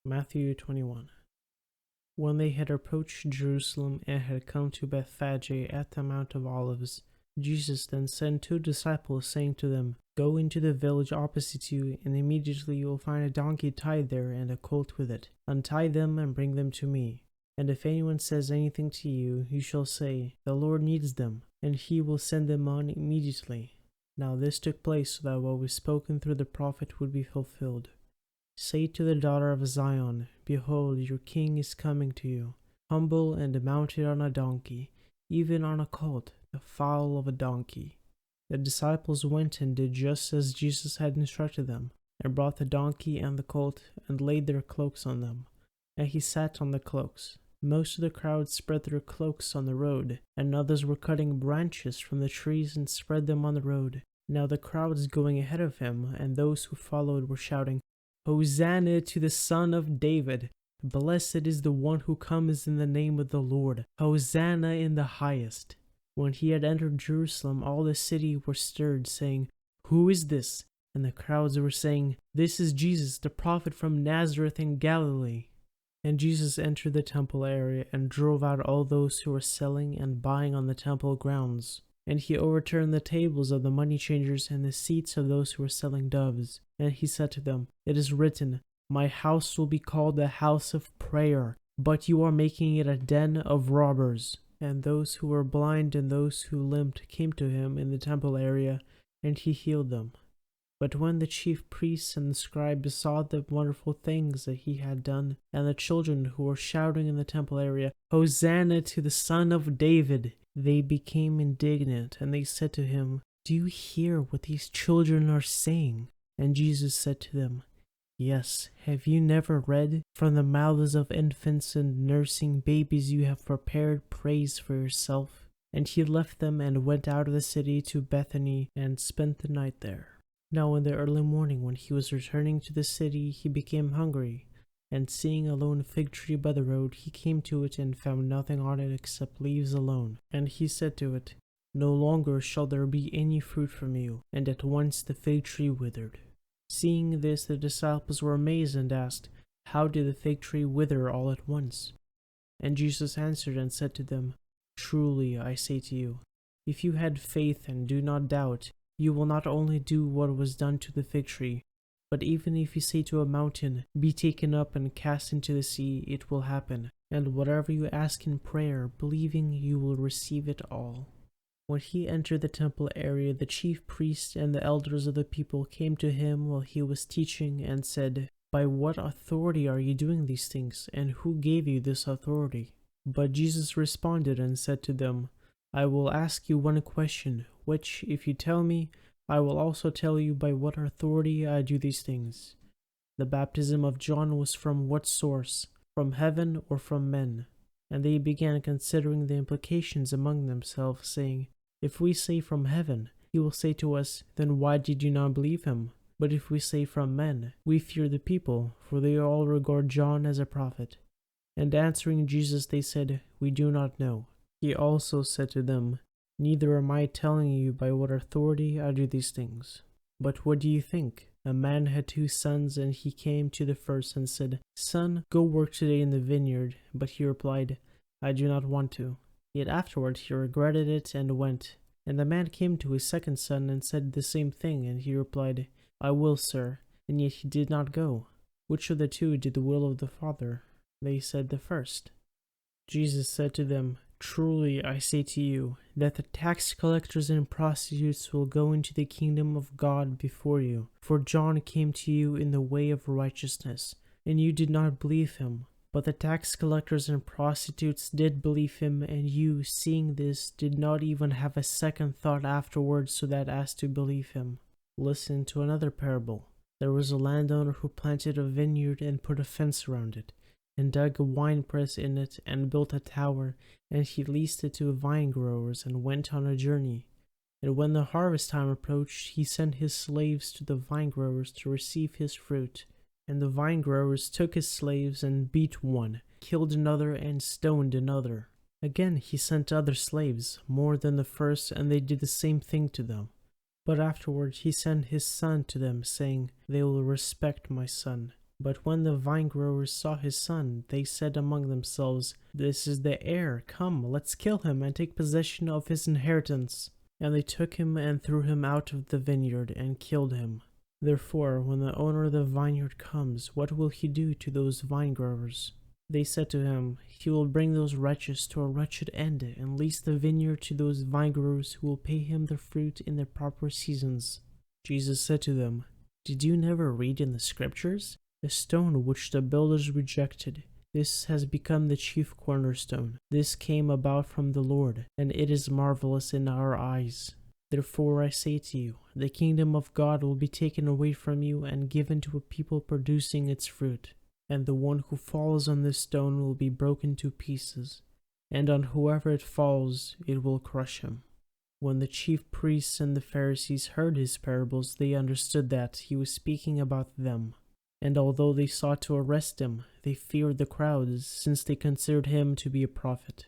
Matthew 21. When they had approached Jerusalem and had come to Bethphage at the Mount of Olives, Jesus then sent 2 disciples, saying to them, "Go into the village opposite you, and immediately you will find a donkey tied there and a colt with it. Untie them and bring them to me. And if anyone says anything to you, you shall say, 'The Lord needs them,' and he will send them on immediately." Now this took place so that what was spoken through the prophet would be fulfilled. "Say to the daughter of Zion, Behold, your king is coming to you, humble and mounted on a donkey, even on a colt, the foal of a donkey." The disciples went and did just as Jesus had instructed them, and brought the donkey and the colt, and laid their cloaks on them. And he sat on the cloaks. Most of the crowd spread their cloaks on the road, and others were cutting branches from the trees and spread them on the road. Now the crowds going ahead of him, and those who followed, were shouting, "Hosanna to the Son of David! Blessed is the one who comes in the name of the Lord! Hosanna in the highest!" When he had entered Jerusalem, all the city were stirred, saying, "Who is this?" And the crowds were saying, "This is Jesus, the prophet from Nazareth in Galilee." And Jesus entered the temple area and drove out all those who were selling and buying on the temple grounds. And he overturned the tables of the money changers and the seats of those who were selling doves. And he said to them, "It is written, 'My house will be called the house of prayer,' but you are making it a den of robbers." And those who were blind and those who limped came to him in the temple area, and he healed them. But when the chief priests and the scribes saw the wonderful things that he had done, and the children who were shouting in the temple area, "Hosanna to the Son of David," they became indignant, and they said to him, "Do you hear what these children are saying?" And Jesus said to them, "Yes, have you never read, 'From the mouths of infants and nursing babies you have prepared praise for yourself'?" And he left them and went out of the city to Bethany and spent the night there. Now in the early morning, when he was returning to the city, he became hungry. And seeing a lone fig tree by the road, he came to it and found nothing on it except leaves alone. And he said to it, "No longer shall there be any fruit from you." And at once the fig tree withered. Seeing this, the disciples were amazed and asked, "How did the fig tree wither all at once?" And Jesus answered and said to them, "Truly I say to you, if you had faith and do not doubt, you will not only do what was done to the fig tree, but even if you say to a mountain, 'Be taken up and cast into the sea,' it will happen. And whatever you ask in prayer, believing, you will receive it all." When he entered the temple area, the chief priests and the elders of the people came to him while he was teaching and said, "By what authority are you doing these things, and who gave you this authority?" But Jesus responded and said to them, "I will ask you one question, which, if you tell me, I will also tell you by what authority I do these things. The baptism of John was from what source, from heaven or from men?" And they began considering the implications among themselves, saying, "If we say from heaven, he will say to us, 'Then why did you not believe him?' But if we say from men, we fear the people, for they all regard John as a prophet." And answering Jesus, they said, "We do not know." He also said to them, "Neither am I telling you by what authority I do these things. But what do you think? A man had 2 sons, and he came to the first and said, 'Son, go work today in the vineyard.' But he replied, 'I do not want to.' Yet afterward he regretted it and went. And the man came to his second son and said the same thing, and he replied, 'I will, sir.' And yet he did not go. Which of the 2 did the will of the Father?" They said, "The first." Jesus said to them, "Truly I say to you, that the tax collectors and prostitutes will go into the kingdom of God before you. For John came to you in the way of righteousness, and you did not believe him. But the tax collectors and prostitutes did believe him, and you, seeing this, did not even have a second thought afterwards so that as to believe him." Listen to another parable. There was a landowner who planted a vineyard and put a fence around it, and dug a winepress in it, and built a tower, and he leased it to vine growers, and went on a journey. And when the harvest time approached, he sent his slaves to the vine growers to receive his fruit. And the vine growers took his slaves, and beat one, killed another, and stoned another. Again he sent other slaves, more than the first, and they did the same thing to them. But afterward he sent his son to them, saying, "They will respect my son." But when the vinegrowers saw his son, they said among themselves, "This is the heir. Come, let's kill him and take possession of his inheritance." And they took him and threw him out of the vineyard and killed him. Therefore, when the owner of the vineyard comes, what will he do to those vinegrowers? They said to him, "He will bring those wretches to a wretched end, and lease the vineyard to those vinegrowers who will pay him their fruit in their proper seasons." Jesus said to them, "Did you never read in the scriptures? The stone which the builders rejected, this has become the chief cornerstone. This came about from the Lord, and it is marvelous in our eyes. Therefore I say to you, the kingdom of God will be taken away from you and given to a people producing its fruit. And the one who falls on this stone will be broken to pieces, and on whoever it falls, it will crush him." When the chief priests and the Pharisees heard his parables, they understood that he was speaking about them. And although they sought to arrest him, they feared the crowds, since they considered him to be a prophet.